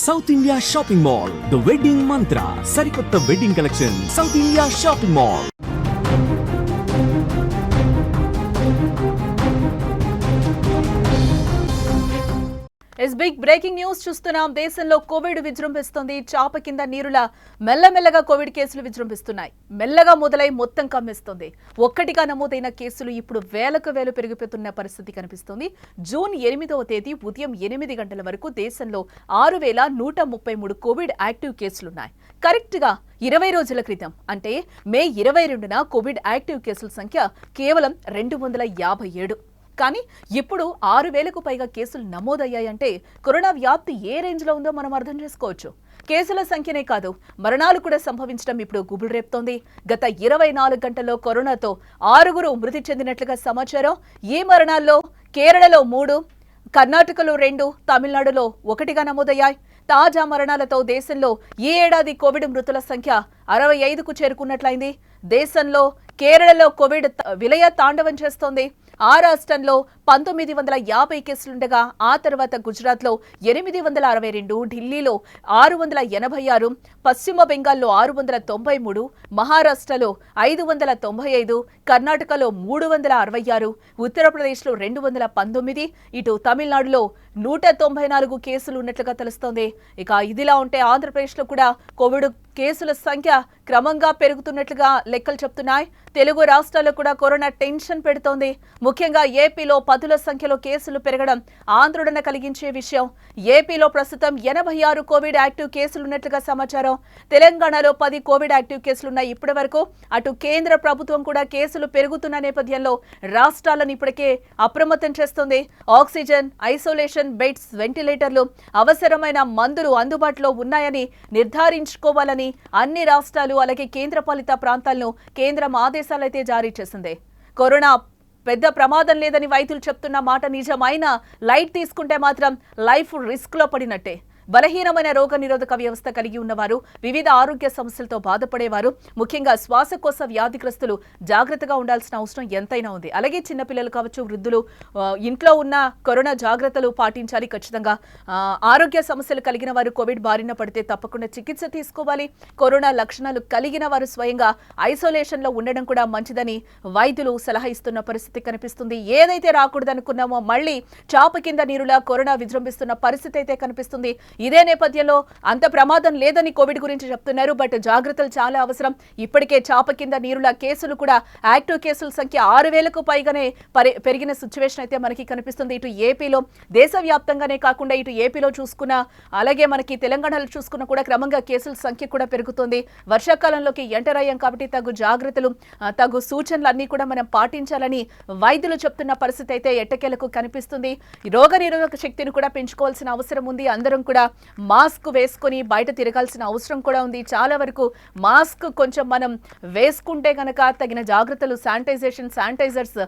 South India shopping mall, the wedding mantra, సరికొత్త wedding collection, south India shopping mall. Big breaking news చూస్తున్నాం. దేశంలో Covid విజృంభిస్తుంది. చాప కింద నీరులా మెల్లమెల్లగా కోవిడ్ కేసులు విజృంభిస్తున్నాయి. మెల్లగా మొదలై మొత్తం కమ్మేస్తుంది. ఒక్కటిగా నమోదైన కేసులు ఇప్పుడు వేలకు వేలు పెరిగిపోతున్న పరిస్థితి కనిపిస్తుంది. జూన్ 8వ తేదీ ఉదయం 8 గంటల వరకు దేశంలో 6133 కోవిడ్ యాక్టివ్ కేసులున్నాయి. కరెక్ట్ గా 20 రోజుల క్రితం అంటే మే 22న కోవిడ్ యాక్టివ్ కేసుల సంఖ్య కేవలం 257. కానీ ఇప్పుడు 6000కు పైగా కేసులు నమోదయ్యాయంటే కరోనా వ్యాప్తి ఏ రేంజ్ లో ఉందో మనం అర్థం చేసుకోవచ్చు. కేసుల సంఖ్యనే కాదు, మరణాలు కూడా సంభవించడం ఇప్పుడు గుబులు రేపుతోంది. గత 24 గంటల్లో కరోనాతో 6 మృతి చెందినట్లుగా సమాచారం. ఈ మరణాల్లో కేరళలో 3, కర్ణాటకలో 2, తమిళనాడులో 1గా నమోదయ్యాయి. తాజా మరణాలతో దేశంలో ఈ ఏడాది కోవిడ్ మృతుల సంఖ్య 65కు చేరుకున్నట్లయింది. దేశంలో కేరళలో కోవిడ్ విలయ తాండవం చేస్తోంది. ఆ రాష్ట్రంలో 1950 కేసులుండగా ఆ తర్వాత గుజరాత్లో 862, ఢిల్లీలో 686, పశ్చిమ బెంగాల్లో 693, మహారాష్ట్రలో 595, కర్ణాటకలో 366, ఉత్తరప్రదేశ్లో 219, ఇటు తమిళనాడులో 194 కేసులు ఉన్నట్లుగా తెలుస్తోంది. ఇక ఇదిలా ఉంటే ఆంధ్రప్రదేశ్లో కూడా కోవిడ్ కేసుల సంఖ్య క్రమంగా పెరుగుతున్నట్లుగా లెక్కలు చెప్తున్నాయి. తెలుగు రాష్ట్రాల్లో కూడా కరోనా టెన్షన్ పెడుతోంది. ముఖ్యంగా ఏపీలో 10ల సంఖ్యలో కేసులు పెరగడం ఆందోళన కలిగించే విషయం. ఏపీలో ప్రస్తుతం 86 కోవిడ్ యాక్టివ్ కేసులున్నట్లుగా సమాచారం. తెలంగాణలో 10 కోవిడ్ యాక్టివ్ కేసులున్నాయి ఇప్పటి వరకు. అటు కేంద్ర ప్రభుత్వం కూడా కేసులు పెరుగుతున్న నేపథ్యంలో రాష్ట్రాలను ఇప్పటికే అప్రమత్తం చేస్తోంది. ఆక్సిజన్, ఐసోలేషన్ బెడ్స్, వెంటిలేటర్లు, అవసరమైన మందులు అందుబాటులో ఉన్నాయని నిర్ధారించుకోవాలని అన్ని రాష్ట్రాలు అలాగే కేంద్రపాలిత ప్రాంతాలను కేంద్రం ఆదేశాలైతే జారీ చేసింది. కరోనా పెద్ద ప్రమాదం లేదని వైద్యులు చెప్తున్న మాట నిజమైనా లైట్ తీసుకుంటే మాత్రం లైఫ్ రిస్క్ లో పడినట్టే. బలహీనమైన రోగ నిరోధక వ్యవస్థ కలిగి ఉన్నవారు, వివిధ ఆరోగ్య సమస్యలతో బాధపడేవారు, ముఖ్యంగా శ్వాసకోశ వ్యాధిగ్రస్తులు జాగ్రత్తగా ఉండాల్సిన అవసరం ఎంతైనా ఉంది. అలాగే చిన్నపిల్లలు కావచ్చు, వృద్ధులు ఇంట్లో ఉన్న కరోనా జాగ్రత్తలు పాటించాలి ఖచ్చితంగా. ఆరోగ్య సమస్యలు కలిగిన వారు కోవిడ్ బారిన పడితే తప్పకుండా చికిత్స తీసుకోవాలి. కరోనా లక్షణాలు కలిగిన వారు స్వయంగా ఐసోలేషన్ లో ఉండడం కూడా మంచిదని వైద్యులు సలహా ఇస్తున్న పరిస్థితి కనిపిస్తుంది. ఏదైతే రాకూడదనుకున్నామో మళ్ళీ చాప కింద నీరులా కరోనా విజృంభిస్తున్న పరిస్థితి అయితే కనిపిస్తుంది. ఇదే నేపథ్యంలో అంత ప్రమాదం లేదని కోవిడ్ గురించి చెప్తున్నారు. బట్ జాగ్రత్తలు చాలా అవసరం. ఇప్పటికే చాప కింద నీరుల కేసులు కూడా యాక్టివ్ కేసుల సంఖ్య 6000కు పైగానే పెరిగిన సిచ్యువేషన్ అయితే మనకి కనిపిస్తుంది. ఇటు ఏపీలో దేశవ్యాప్తంగానే కాకుండా ఇటు ఏపీలో చూసుకున్నా అలాగే మనకి తెలంగాణలో చూసుకున్నా కూడా క్రమంగా కేసుల సంఖ్య కూడా పెరుగుతుంది. వర్షాకాలంలోకి ఎంటర్ అయ్యాం కాబట్టి తగు జాగ్రత్తలు, తగు సూచనలు అన్ని కూడా మనం పాటించాలని వైద్యులు చెప్తున్న పరిస్థితి అయితే ఎట్టకేలకు కనిపిస్తుంది. రోగ నిరోధక శక్తిని కూడా పెంచుకోవాల్సిన అవసరం ఉంది. అందరం కూడా మాస్క్ వేసుకొని బయట తిరగాల్సిన అవసరం కూడా ఉంది. చాలా వరకు మాస్క్ కొంచెం మనం వేసుకుంటే కనుక తగిన జాగ్రత్తలు, శానిటైజర్స్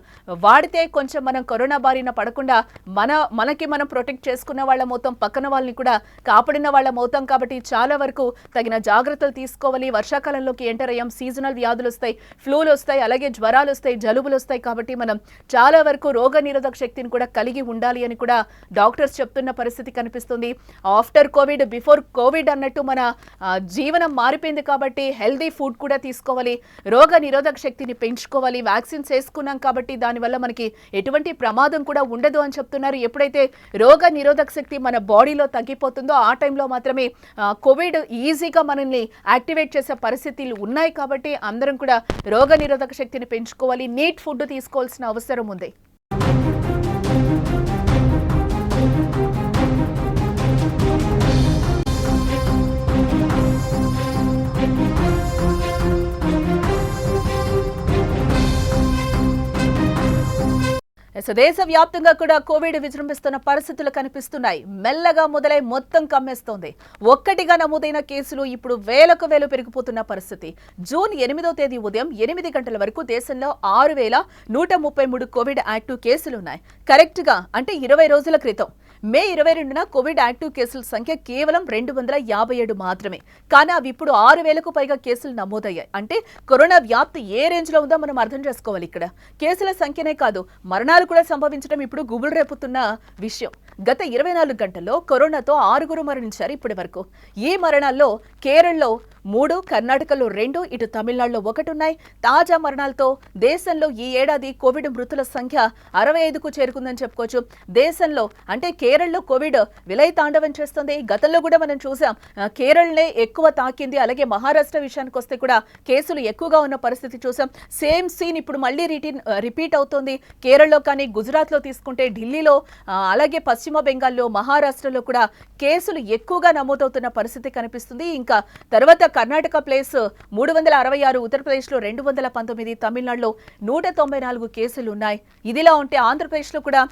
వాడితే కొంచెం మనం కరోనా బారిన పడకుండా మనకి మనం ప్రొటెక్ట్ చేసుకున్న వాళ్ళ మొత్తం పక్కన వాళ్ళని కూడా కాపాడిన వాళ్ళ మౌతాం. కాబట్టి చాలా వరకు తగిన జాగ్రత్తలు తీసుకోవాలి. వర్షాకాలంలోకి ఎంటర్ అయ్యాం. సీజనల్ వ్యాధులు వస్తాయి, ఫ్లూలు వస్తాయి, అలాగే జ్వరాలు వస్తాయి, జలుబులు వస్తాయి. కాబట్టి మనం చాలా వరకు రోగ నిరోధక శక్తిని కూడా కలిగి ఉండాలి అని కూడా డాక్టర్స్ చెప్తున్న పరిస్థితి కనిపిస్తుంది. ఆఫ్టర్ కోవిడ్, బిఫోర్ కోవిడ్ అన్నట్టు మన జీవనం మారిపోయింది కాబట్టి హెల్దీ ఫుడ్ కూడా తీసుకోవాలి, రోగ నిరోధక శక్తిని పెంచుకోవాలి. వ్యాక్సిన్స్ వేసుకున్నాం కాబట్టి దానివల్ల మనకి ఎటువంటి ప్రమాదం కూడా ఉండదు అని చెప్తున్నారు. ఎప్పుడైతే రోగ నిరోధక శక్తి మన బాడీలో తగ్గిపోతుందో ఆ టైంలో మాత్రమే కోవిడ్ ఈజీగా మనల్ని యాక్టివేట్ చేసే పరిస్థితులు ఉన్నాయి. కాబట్టి అందరం కూడా రోగ నిరోధక శక్తిని పెంచుకోవాలి. నీట్ ఫుడ్ తీసుకోవాల్సిన అవసరం ఉంది. దేశవ్యాప్తంగా కూడా కోవిడ్ విజృంభిస్తున్న పరిస్థితులు కనిపిస్తున్నాయి. మెల్లగా మొదలై మొత్తం కమ్మేస్తోంది. ఒక్కటిగా నమోదైన కేసులు ఇప్పుడు వేలకు వేలు పెరిగిపోతున్న పరిస్థితి. జూన్ 8వ తేదీ ఉదయం 8 గంటల వరకు దేశంలో 6133 కోవిడ్ యాక్టివ్ కేసులున్నాయి. కరెక్ట్ గా అంటే 20 రోజుల క్రితం మే 22న కోవిడ్ యాక్టివ్ కేసుల సంఖ్య కేవలం 257 మాత్రమే. కానీ అవి ఇప్పుడు 6000కు పైగా కేసులు నమోదయ్యాయి. అంటే కరోనా వ్యాప్తి ఏ రేంజ్ లో ఉందో మనం అర్థం చేసుకోవాలి. ఇక్కడ కేసుల సంఖ్యనే కాదు, మరణాలు కూడా సంభవించడం ఇప్పుడు గుబులు రేపుతున్న విషయం. గత 24 గంటల్లో కరోనాతో 6 మరణించారు ఇప్పటి వరకు. ఈ మరణాల్లో కేరళలో 3, కర్ణాటకలో 2, ఇటు తమిళనాడులో 1 ఉన్నాయి. తాజా మరణాలతో దేశంలో ఈ ఏడాది కోవిడ్ మృతుల సంఖ్య 65కు చేరుకుందని చెప్పుకోవచ్చు. దేశంలో అంటే కేరళలో కోవిడ్ విలయతాండవం చేస్తుంది. గతంలో కూడా మనం చూసాం, కేరళనే ఎక్కువ తాకింది. అలాగే మహారాష్ట్ర విషయానికి వస్తే కూడా కేసులు ఎక్కువగా ఉన్న పరిస్థితి చూసాం. సేమ్ సీన్ ఇప్పుడు మళ్ళీ రిపీట్ అవుతోంది. కేరళలో కానీ గుజరాత్లో తీసుకుంటే ఢిల్లీలో, అలాగే పశ్చిమ బెంగాల్లో, మహారాష్ట్రలో కూడా కేసులు ఎక్కువగా నమోదవుతున్న పరిస్థితి కనిపిస్తుంది. ఇంకా తర్వాత కర్ణాటక ప్లేస్ 366, ఉత్తరప్రదేశ్లో 219, తమిళనాడులో 194 కేసులు ఉన్నాయి. ఇదిలా ఉంటే ఆంధ్రప్రదేశ్లో కూడా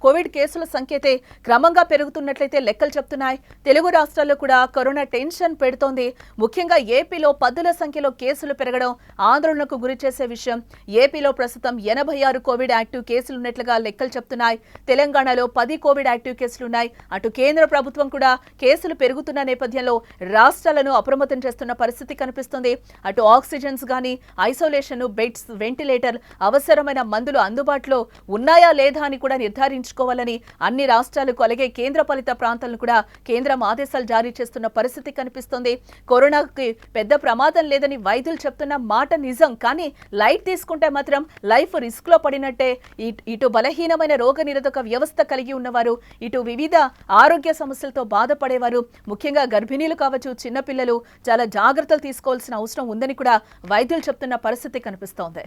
కోవిడ్ కేసుల సంఖ్య అయితే క్రమంగా పెరుగుతున్నట్లయితే లెక్కలు చెప్తున్నాయి. తెలుగు రాష్ట్రాల్లో కూడా కరోనా టెన్షన్ పెడుతోంది. ముఖ్యంగా ఏపీలో పదుల సంఖ్యలో కేసులు పెరగడం ఆందోళనకు గురి చేసే విషయం. ఏపీలో ప్రస్తుతం 86 కోవిడ్ యాక్టివ్ కేసులు ఉన్నట్లుగా లెక్కలు చెప్తున్నాయి. తెలంగాణలో 10 కోవిడ్ యాక్టివ్ కేసులున్నాయి. అటు కేంద్ర ప్రభుత్వం కూడా కేసులు పెరుగుతున్న నేపథ్యంలో రాష్ట్రాలను అప్రమత్తం చేస్తున్న పరిస్థితి కనిపిస్తుంది. అటు ఆక్సిజన్స్ గానీ, ఐసోలేషన్ బెడ్స్, వెంటిలేటర్, అవసరమైన మందులు అందుబాటులో ఉన్నాయా లేదా అని కూడా నిర్ధారించుకోవాలని అన్ని రాష్ట్రాలకు అలాగే కేంద్ర పాలిత ప్రాంతాలను కూడా కేంద్రం ఆదేశాలు జారీ చేస్తున్న పరిస్థితి కనిపిస్తుంది. కరోనాకి పెద్ద ప్రమాదం లేదని వైద్యులు చెప్తున్న మాట నిజం. కానీ లైట్ తీసుకుంటే మాత్రం లైఫ్ రిస్క్ లో పడినట్టే. ఇటు బలహీనమైన రోగ నిరోధక వ్యవస్థ కలిగి ఉన్నవారు, ఇటు వివిధ ఆరోగ్య సమస్యలతో బాధపడేవారు, ముఖ్యంగా గర్భిణీలు కావచ్చు, చిన్నపిల్లలు చాలా జాగ్రత్తలు తీసుకోవాల్సిన అవసరం ఉందని కూడా వైద్యులు చెప్తున్న పరిస్థితి కనిపిస్తోంది.